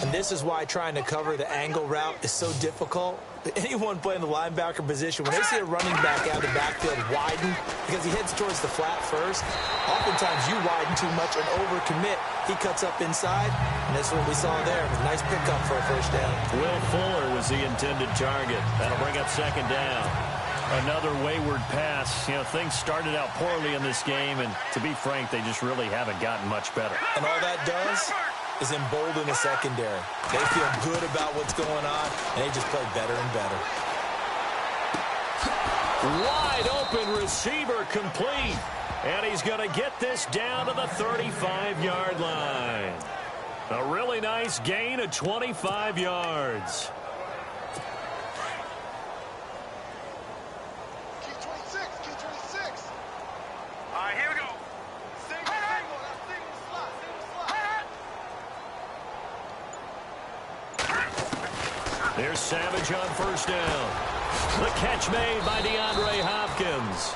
Speaker 2: And this is why trying to cover the angle route is so difficult. Anyone playing the linebacker position, when they see a running back out of the backfield widen, because he heads towards the flat first, oftentimes you widen too much and overcommit. He cuts up inside, and that's what we saw there. Nice pickup for a first down.
Speaker 1: Will Fuller was the intended target. That'll bring up second down. Another wayward pass. You know, things started out poorly in this game, and to be frank, they just really haven't gotten much better.
Speaker 2: And all that does is embolden the secondary. They feel good about what's going on, and they just play better and better.
Speaker 1: Wide open receiver, complete. And he's going to get this down to the 35-yard line. A really nice gain of 25 yards.
Speaker 3: Key 26. All right, here we go. Single slot.
Speaker 1: There's Savage on first down. The catch made by DeAndre Hopkins.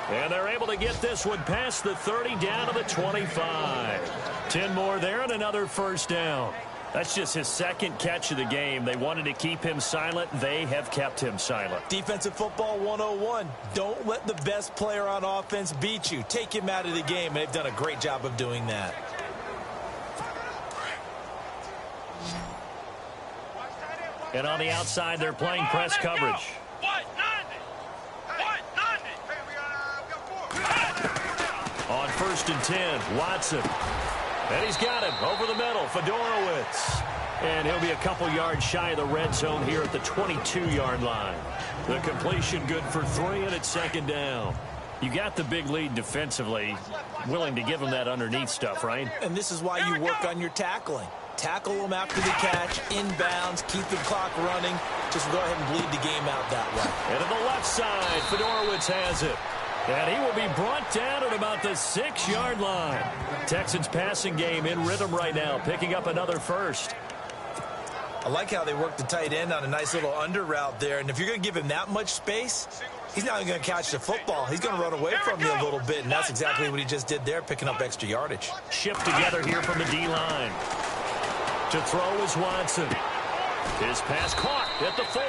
Speaker 1: And they're able to get this one past the 30 down to the 25. 10 more there and another first down. That's just his second catch of the game. They wanted to keep him silent. They have kept him silent.
Speaker 2: Defensive football 101. Don't let the best player on offense beat you. Take him out of the game, and they've done a great job of doing that.
Speaker 1: And on the outside, they're playing press coverage. On 1st and 10, Watson. And he's got him over the middle, Fedorowicz. And he'll be a couple yards shy of the red zone here at the 22-yard line. The completion good for 3, and it's 2nd down. You got the big lead defensively. Willing to give him that underneath stuff, right?
Speaker 2: And this is why you work on your tackling. Tackle them after the catch, inbounds, keep the clock running. Just go ahead and bleed the game out that way.
Speaker 1: And to the left side, Fedorowicz has it. And he will be brought down at about the 6-yard line. Texans passing game in rhythm right now, picking up another first.
Speaker 2: I like how they work the tight end on a nice little under route there. And if you're going to give him that much space, he's not even going to catch the football. He's going to run away from you a little bit, and that's exactly what he just did there, picking up extra yardage.
Speaker 1: Shift together here from the D-line. To throw is Watson. His pass caught at the 4.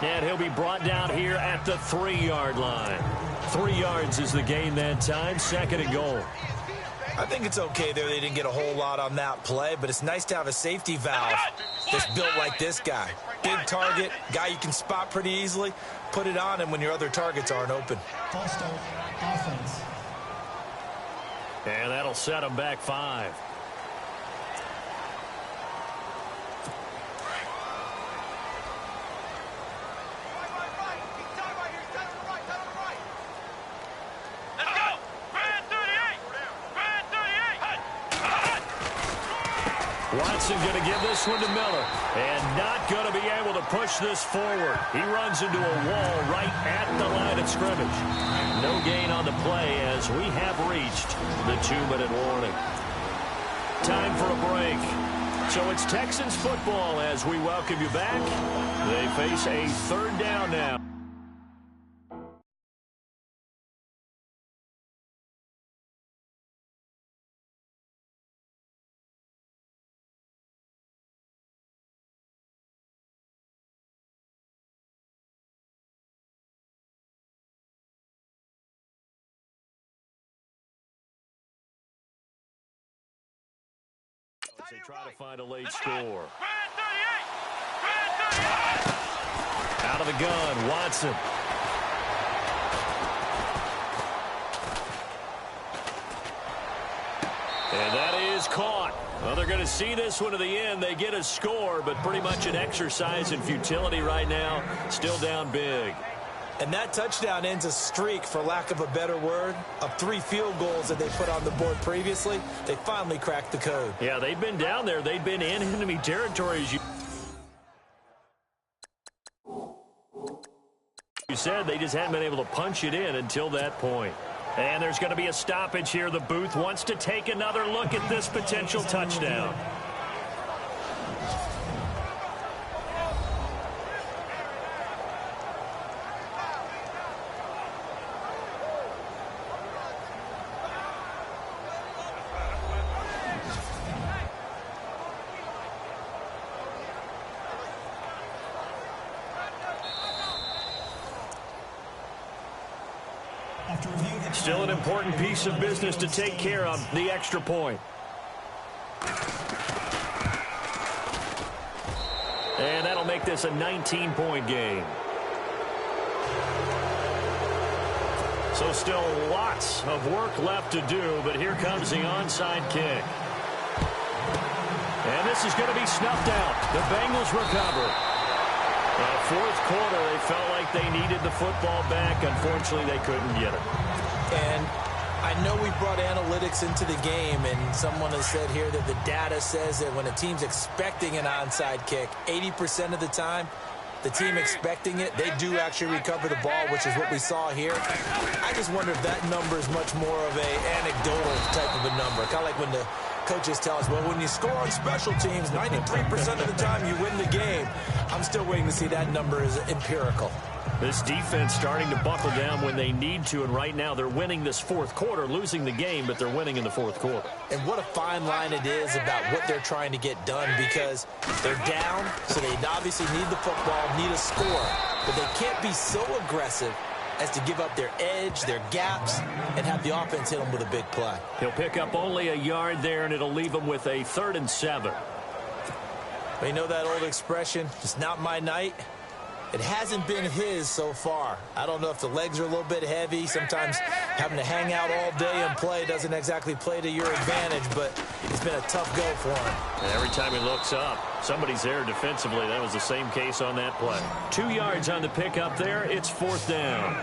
Speaker 1: And he'll be brought down here at the 3-yard line. 3 yards is the gain that time, 2nd and goal.
Speaker 2: I think it's okay there. They didn't get a whole lot on that play, but it's nice to have a safety valve that's built like this guy. Big target, guy you can spot pretty easily. Put it on him when your other targets aren't open.
Speaker 5: False start, offense.
Speaker 1: And that'll set him back 5. Watson going to give this one to Miller. And not going to be able to push this forward. He runs into a wall right at the line of scrimmage. No gain on the play as we have reached the 2-minute warning. Time for a break. So it's Texans football as we welcome you back. They face a 3rd down now. They try to find a late score. Out of the gun, Watson. And that is caught. Well, they're going to see this one to the end. They get a score, but pretty much an exercise in futility right now. Still down big.
Speaker 2: And that touchdown ends a streak, for lack of a better word, of 3 field goals that they put on the board previously. They finally cracked the code.
Speaker 1: Yeah, they've been down there. They've been in enemy territory, as you said. They just hadn't been able to punch it in until that point. And there's going to be a stoppage here. The booth wants to take another look at this potential touchdown. Still an important piece of business to take care of, the extra point. And that'll make this a 19-point game. So still lots of work left to do, but here comes the onside kick. And this is going to be snuffed out. The Bengals recover. 4th quarter, they felt like they needed the football back. Unfortunately, they couldn't get it.
Speaker 2: And I know we brought analytics into the game, and someone has said here that the data says that when a team's expecting an onside kick, 80% of the time, the team expecting it, they do actually recover the ball, which is what we saw here. I just wonder if that number is much more of a anecdotal type of a number, kind of like when the Coaches tell us, well, when you score on special teams, 93% of the time you win the game. I'm still waiting to see that number is empirical.
Speaker 1: This defense starting to buckle down when they need to, and right now they're winning this fourth quarter, losing the game, but they're winning in the fourth quarter.
Speaker 2: And what a fine line it is about what they're trying to get done, because they're down, so they obviously need the football, need a score, but they can't be so aggressive as to give up their edge, their gaps, and have the offense hit them with a big play.
Speaker 1: He'll pick up only a yard there, and it'll leave them with a 3rd and 7.
Speaker 2: But you know that old expression, it's not my night? It hasn't been his so far. I don't know if the legs are a little bit heavy. Sometimes having to hang out all day and play doesn't exactly play to your advantage, but it's been a tough go for him.
Speaker 1: And every time he looks up, somebody's there defensively. That was the same case on that play. 2 yards on the pickup there. It's 4th down.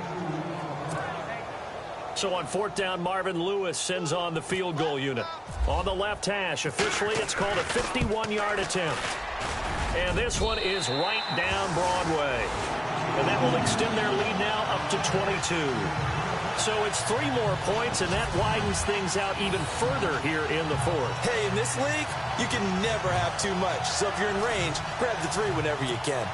Speaker 1: So on 4th down, Marvin Lewis sends on the field goal unit. On the left hash, officially it's called a 51-yard attempt. And this one is right down Broadway. And that will extend their lead now up to 22. So it's 3 more points, and that widens things out even further here in the 4th.
Speaker 2: Hey, in this league, you can never have too much. So if you're in range, grab the 3 whenever you can.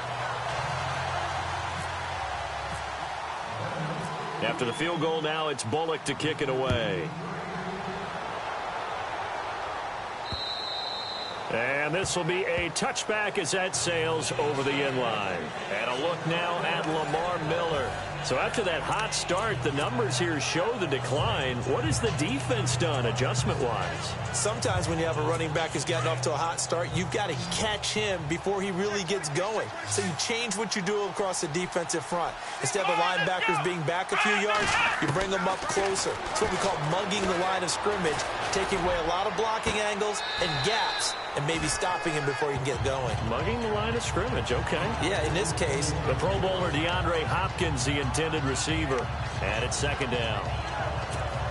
Speaker 1: After the field goal now, it's Bullock to kick it away. And this will be a touchback as that sails over the end line. And a look now at Lamar Miller. So after that hot start, the numbers here show the decline. What has the defense done adjustment-wise?
Speaker 2: Sometimes when you have a running back who's gotten off to a hot start, you've got to catch him before he really gets going. So you change what you do across the defensive front. Instead of the linebackers being back a few yards, you bring them up closer. It's what we call mugging the line of scrimmage, taking away a lot of blocking angles and gaps, and maybe stopping him before he can get going.
Speaker 1: Mugging the line of scrimmage, okay.
Speaker 2: Yeah, in this case.
Speaker 1: The Pro Bowler DeAndre Hopkins, the intended receiver. And it's 2nd down.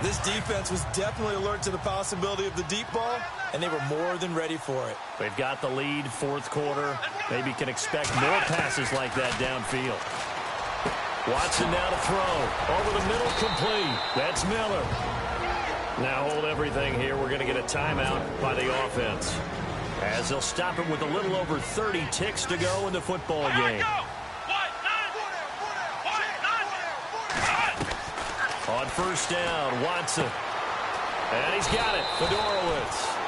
Speaker 2: This defense was definitely alert to the possibility of the deep ball, and they were more than ready for it.
Speaker 1: They've got the lead, 4th quarter. Maybe can expect more passes like that downfield. Watson now to throw. Over the middle, complete. That's Miller. Now hold everything here. We're going to get a timeout by the offense, as they'll stop it with a little over 30 ticks to go in the football game. On 1st down, Watson. And he's got it, Fedorowicz.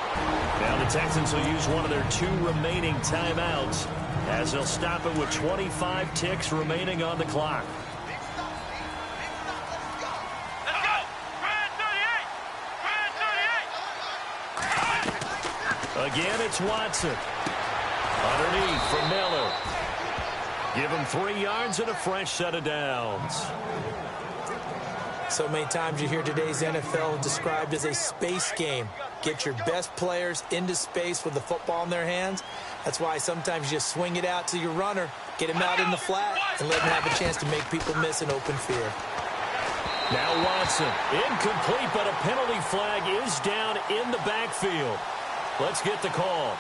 Speaker 1: Now the Texans will use one of their 2 remaining timeouts, as they'll stop it with 25 ticks remaining on the clock. Again, it's Watson. Underneath for Miller. Give him 3 yards and a fresh set of downs.
Speaker 2: So many times you hear today's NFL described as a space game. Get your best players into space with the football in their hands. That's why sometimes you just swing it out to your runner, get him out in the flat, and let him have a chance to make people miss an open field.
Speaker 1: Now Watson, incomplete, but a penalty flag is down in the backfield. Let's get the call.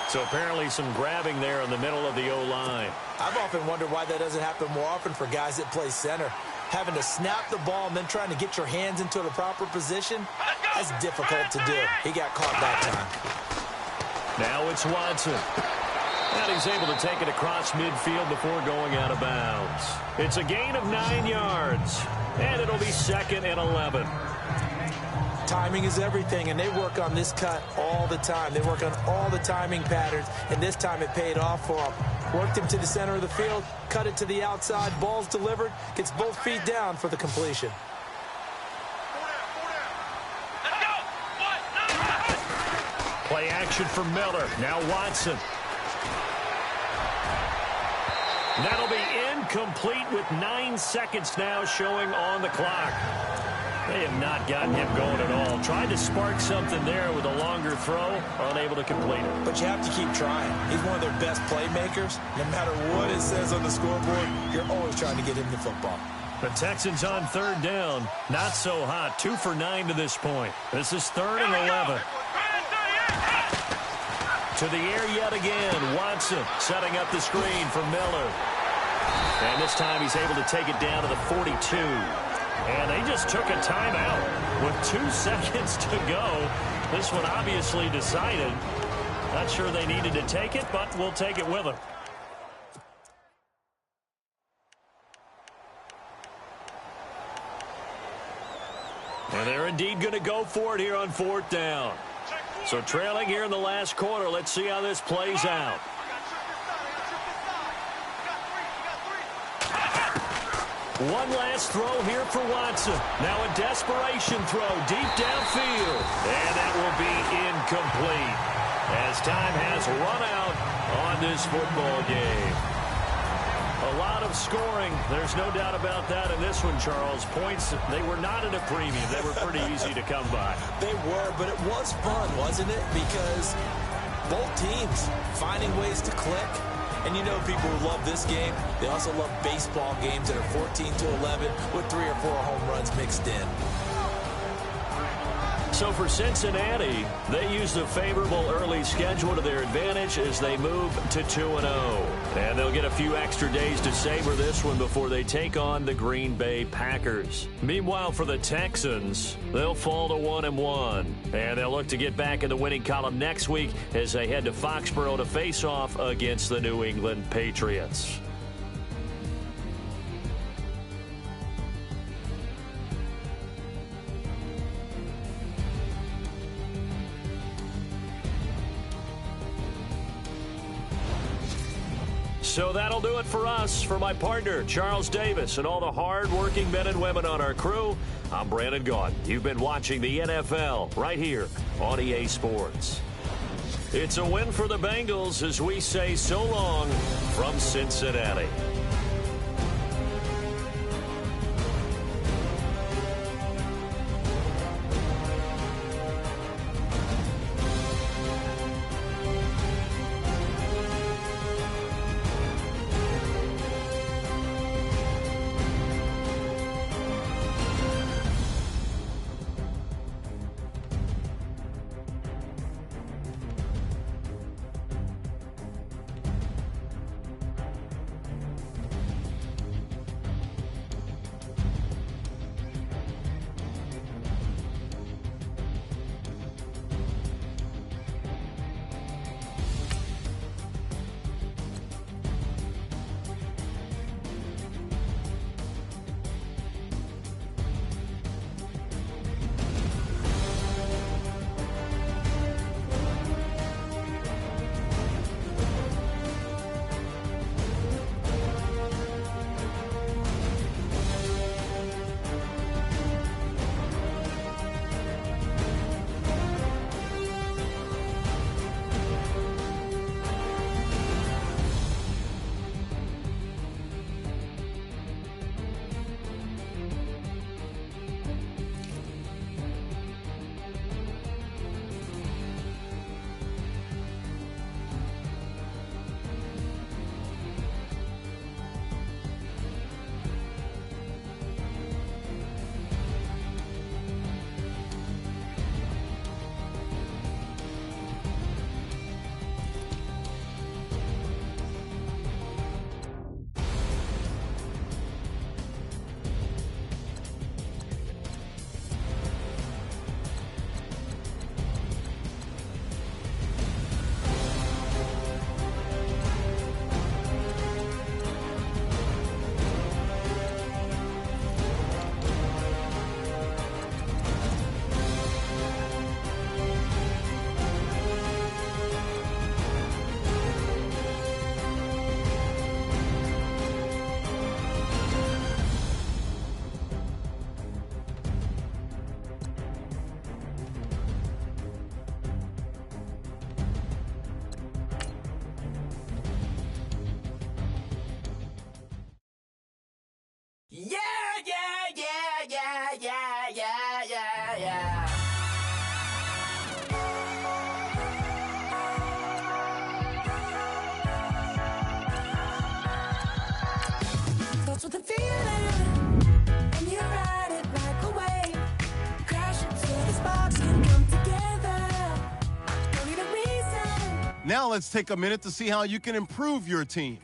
Speaker 1: So apparently some grabbing there in the middle of the O-line.
Speaker 2: I've often wondered why that doesn't happen more often for guys that play center. Having to snap the ball and then trying to get your hands into the proper position, that's difficult to do. He got caught that time.
Speaker 1: Now it's Watson. And he's able to take it across midfield before going out of bounds. It's a gain of 9 yards. And it'll be 2nd and 11.
Speaker 2: Timing is everything, and they work on this cut all the time. They work on all the timing patterns, and this time it paid off for them. Worked him to the center of the field, cut it to the outside, ball's delivered, gets both feet down for the completion.
Speaker 1: Play action for Miller. Now Watson. That'll be incomplete with 9 seconds now showing on the clock. They have not gotten him going at all. Tried to spark something there with a longer throw, unable to complete it.
Speaker 2: But you have to keep trying. He's one of their best playmakers. No matter what it says on the scoreboard, you're always trying to get him the football.
Speaker 1: The Texans on 3rd down. Not so hot. 2 for 9 to this point. This is 3rd and 11. To the air yet again. Watson setting up the screen for Miller. And this time he's able to take it down to the 42. And they just took a timeout with 2 seconds to go. This one obviously decided. Not sure they needed to take it, but we'll take it with them. And they're indeed going to go for it here on 4th down. So trailing here in the last quarter. Let's see how this plays out. One last throw here for Watson. Now a desperation throw deep downfield. And that will be incomplete as time has run out on this football game. A lot of scoring. There's no doubt about that in this one, Charles. Points, they were not at a premium. They were pretty easy to come by.
Speaker 2: They were, but it was fun, wasn't it? Because both teams finding ways to click. And you know people who love this game, they also love baseball games that are 14-11 with 3 or 4 home runs mixed in.
Speaker 1: So for Cincinnati, they use the favorable early schedule to their advantage as they move to 2-0. And they'll get a few extra days to savor this one before they take on the Green Bay Packers. Meanwhile, for the Texans, they'll fall to 1-1. And they'll look to get back in the winning column next week as they head to Foxborough to face off against the New England Patriots. So that'll do it for us. For my partner, Charles Davis, and all the hard-working men and women on our crew, I'm Brandon Gaudin. You've been watching the NFL right here on EA Sports. It's a win for the Bengals as we say so long from Cincinnati.
Speaker 4: Now let's take a minute to see how you can improve your team.